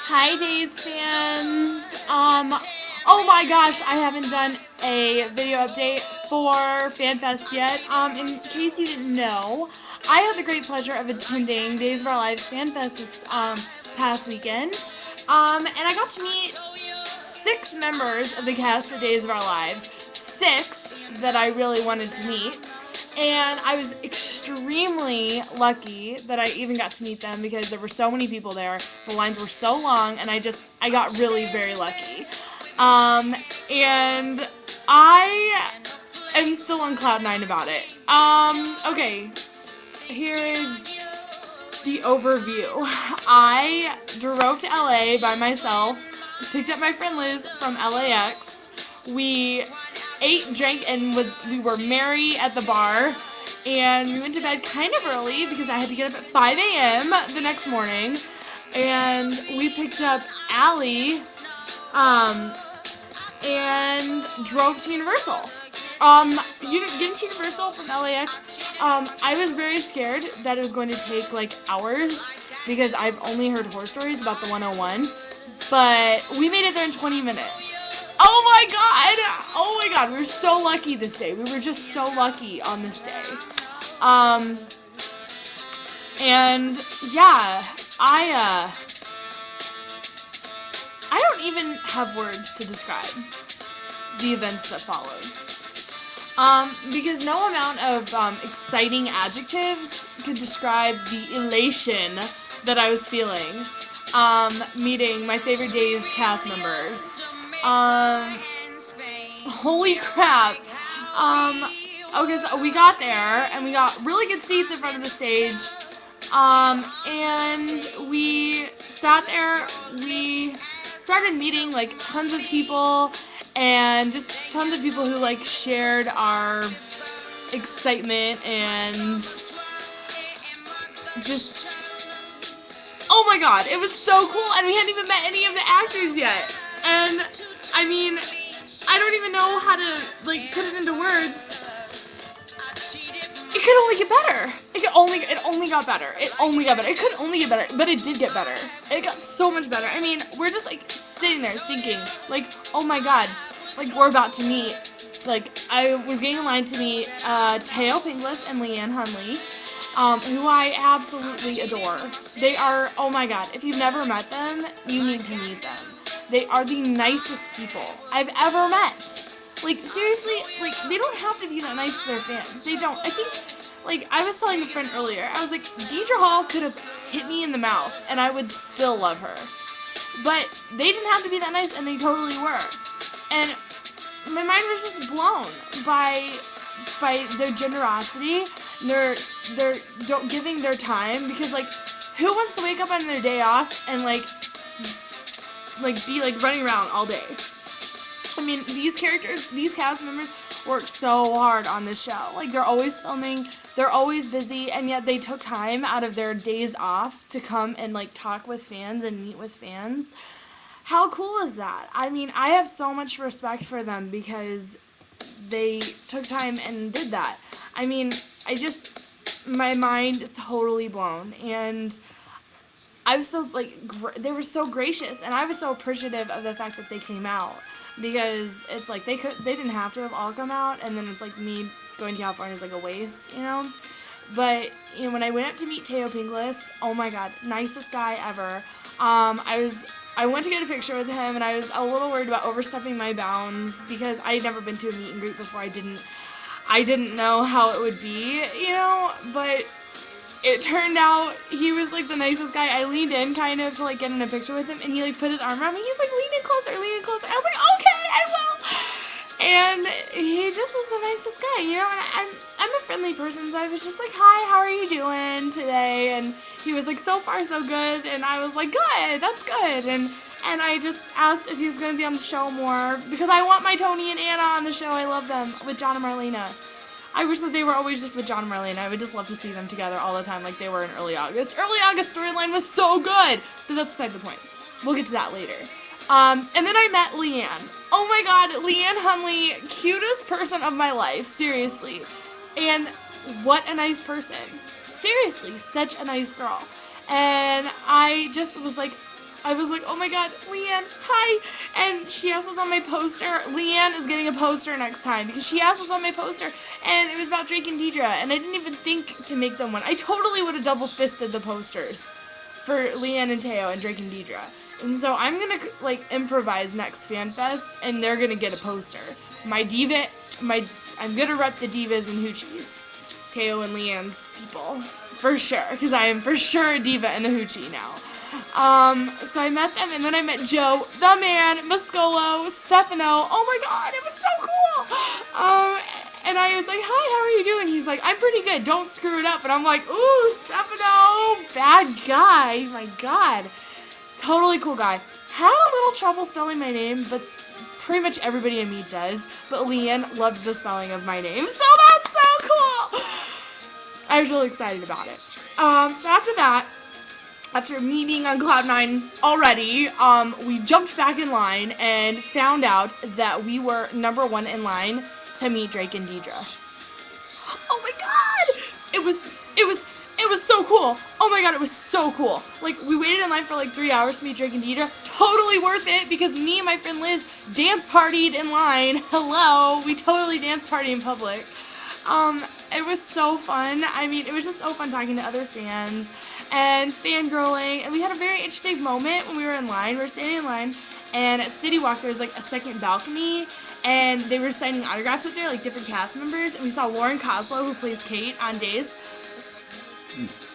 Hi, Days fans. Oh my gosh, I haven't done a video update for FanFest yet. In case you didn't know, I had the great pleasure of attending Days of Our Lives FanFest this past weekend. And I got to meet 6 members of the cast of Days of Our Lives. 6 that I really wanted to meet. And I was extremely lucky that I even got to meet them because there were so many people there. The lines were so long, and I got really very lucky. And I am still on cloud nine about it. Okay, here is the overview. I drove to LA by myself, picked up my friend Liz from LAX. We ate, drank, and we were merry at the bar. And we went to bed kind of early because I had to get up at 5 a.m. the next morning. And we picked up Allie and drove to Universal. Getting to Universal from LAX, I was very scared that it was going to take like hours because I've only heard horror stories about the 101. But we made it there in 20 minutes. Oh my god! Oh my god, we were so lucky this day. We were just so lucky on this day. And yeah, I don't even have words to describe the events that followed. Because no amount of exciting adjectives could describe the elation that I was feeling meeting my favorite Days cast members. Holy crap. Okay, so we got there and we got really good seats in front of the stage. And we sat there, we started meeting like tons of people and just tons of people who like shared our excitement and just, oh my god, it was so cool, and we hadn't even met any of the actors yet. And I mean, I don't even know how to like put it into words. It could only get better. It only got better. It only got better. It couldn't only get better, but it did get better. It got so much better. I mean, we're just like sitting there thinking, like, oh my god, like we're about to meet. Like, I was getting in line to meet Teo Pinglis and Leanne Hunley, who I absolutely adore. They are, oh my god, if you've never met them, you need to meet them. They are the nicest people I've ever met. Like, seriously, like, they don't have to be that nice to their fans. They don't. I think, like, I was telling a friend earlier, I was like, Deidre Hall could have hit me in the mouth, and I would still love her. But they didn't have to be that nice, and they totally were. And my mind was just blown by their generosity, their giving their time, because, like, who wants to wake up on their day off and, like, be, like, running around all day? I mean, these cast members work so hard on this show. Like, they're always filming, they're always busy, and yet they took time out of their days off to come and, like, talk with fans and meet with fans. How cool is that? I mean, I have so much respect for them because they took time and did that. I mean, my mind is totally blown, and I was so, like, they were so gracious, and I was so appreciative of the fact that they came out, because it's like they didn't have to have all come out, and then it's like me going to California is like a waste, you know. But you know, when I went up to meet Teo Pinglis, oh my god, nicest guy ever. I went to get a picture with him, and I was a little worried about overstepping my bounds because I had never been to a meet and greet before. I didn't know how it would be, you know, but it turned out he was like the nicest guy. I leaned in kind of to like get in a picture with him, and he like put his arm around me. He's like, lean in closer. I was like, okay, I will. And he just was the nicest guy, you know. And I'm a friendly person, so I was just like, hi, how are you doing today? And he was like, so far so good. And I was like, good, that's good. And I just asked if he was gonna be on the show more because I want my Tony and Anna on the show. I love them, with John and Marlena. I wish that they were always just with John and Marlene. I would just love to see them together all the time like they were in Early August. Early August storyline was so good! But that's beside the point. We'll get to that later. And then I met Leanne. Oh my god, Leanne Hunley, cutest person of my life, seriously. And what a nice person. Seriously, such a nice girl. And I just was like, I was like, oh my god, Leanne, hi! And she asked what's on my poster. Leanne is getting a poster next time because she asked what's on my poster, and it was about Drake and Deidre, and I didn't even think to make them one. I totally would have double-fisted the posters for Leanne and Teo and Drake and Deidre. And so I'm gonna like improvise next FanFest, and they're gonna get a poster. I'm gonna rep the divas and hoochies, Teo and Leanne's people, for sure, because I am for sure a diva and a hoochie now. So I met them, and then I met Joe, the man, Mascolo, Stefano. Oh my god, it was so cool! And I was like, hi, how are you doing? He's like, I'm pretty good, don't screw it up. And I'm like, ooh, Stefano, bad guy, my god. Totally cool guy. Had a little trouble spelling my name, but pretty much everybody I meet does. But Leanne loved the spelling of my name, so that's so cool! I was really excited about it. So after that, after me being on Cloud 9 already, we jumped back in line and found out that we were number 1 in line to meet Drake and Deidre. Oh my god! It was so cool. Oh my god, it was so cool. Like, we waited in line for like 3 hours to meet Drake and Deidre. Totally worth it because me and my friend Liz dance partied in line. Hello, we totally dance partied in public. It was so fun. I mean, it was just so fun talking to other fans and fangirling, and we had a very interesting moment when we were in line. We were standing in line, and at City Walk there was like a second balcony, and they were signing autographs up there, like different cast members, and we saw Lauren Koslow, who plays Kate on Days,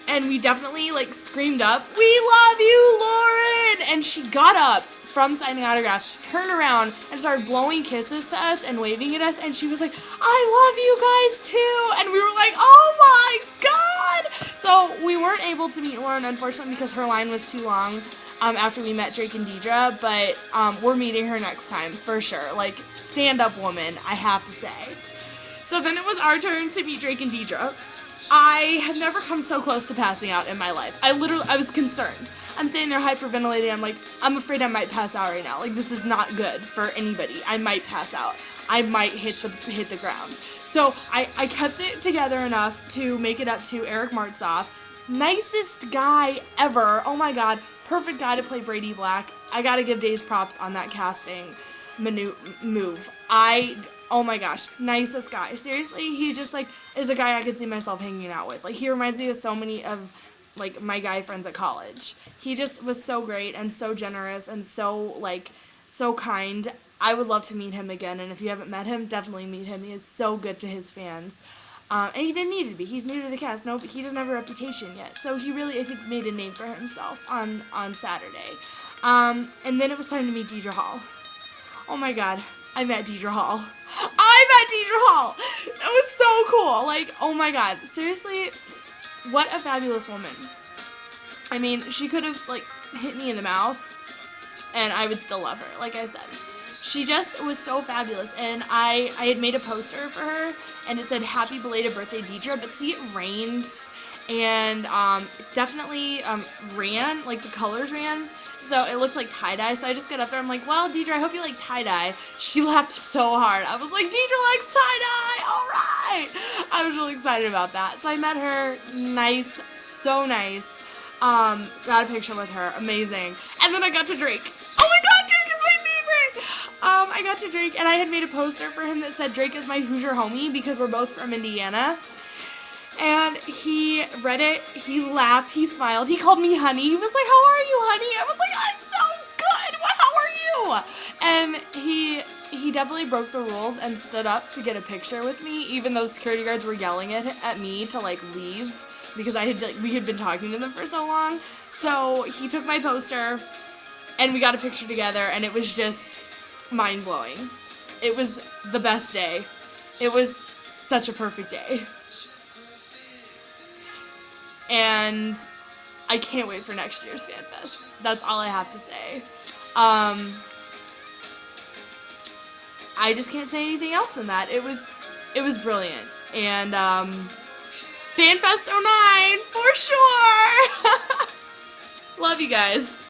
and we definitely like screamed up, "We love you, Lauren!" And she got up from signing autographs, turned around, and started blowing kisses to us and waving at us, and she was like, I love you guys too! And we were like, oh my god! So we weren't able to meet Lauren, unfortunately, because her line was too long after we met Drake and Deidre, but we're meeting her next time, for sure. Like, stand-up woman, I have to say. So then it was our turn to meet Drake and Deidre. I have never come so close to passing out in my life. I was concerned. I'm sitting there hyperventilating. I'm like, I'm afraid I might pass out right now. Like, this is not good for anybody. I might pass out. I might hit the ground. So I kept it together enough to make it up to Eric Martzoff. Nicest guy ever. Oh my god. Perfect guy to play Brady Black. I gotta give Days props on that casting move. Oh my gosh, nicest guy. Seriously, he just like is a guy I could see myself hanging out with. Like, he reminds me of so many of like my guy friends at college. He just was so great and so generous and so kind. I would love to meet him again, and if you haven't met him, definitely meet him. He is so good to his fans. And he didn't need to be. He's new to the cast. No, he doesn't have a reputation yet. So he really, I think, made a name for himself on Saturday. And then it was time to meet Deidre Hall. Oh my god. I met Deidre Hall. That was so cool. Like, oh my god. Seriously, what a fabulous woman. I mean, she could have, like, hit me in the mouth, and I would still love her, like I said. She just was so fabulous, and I had made a poster for her, and it said, happy belated birthday, Deidre, but see, it rained, and definitely ran, like, the colors ran, so it looked like tie-dye, so I just got up there, I'm like, well, Deidre, I hope you like tie-dye. She laughed so hard. I was like, Deidre likes tie-dye, all right! I was really excited about that. So I met her, nice, so nice, got a picture with her, amazing, and then I got to Drake. Oh my god, Drake is my favorite! I got to Drake, and I had made a poster for him that said, Drake is my Hoosier homie, because we're both from Indiana. And he read it, he laughed, he smiled, he called me honey. He was like, how are you, honey? I was like, I'm so good, how are you? And he definitely broke the rules and stood up to get a picture with me, even though security guards were yelling at me to, like, leave, because we had been talking to them for so long. So he took my poster, and we got a picture together, and it was just mind-blowing. It was the best day. It was such a perfect day. And I can't wait for next year's FanFest. That's all I have to say. I just can't say anything else than that. It was brilliant. And FanFest 09 for sure. Love you guys.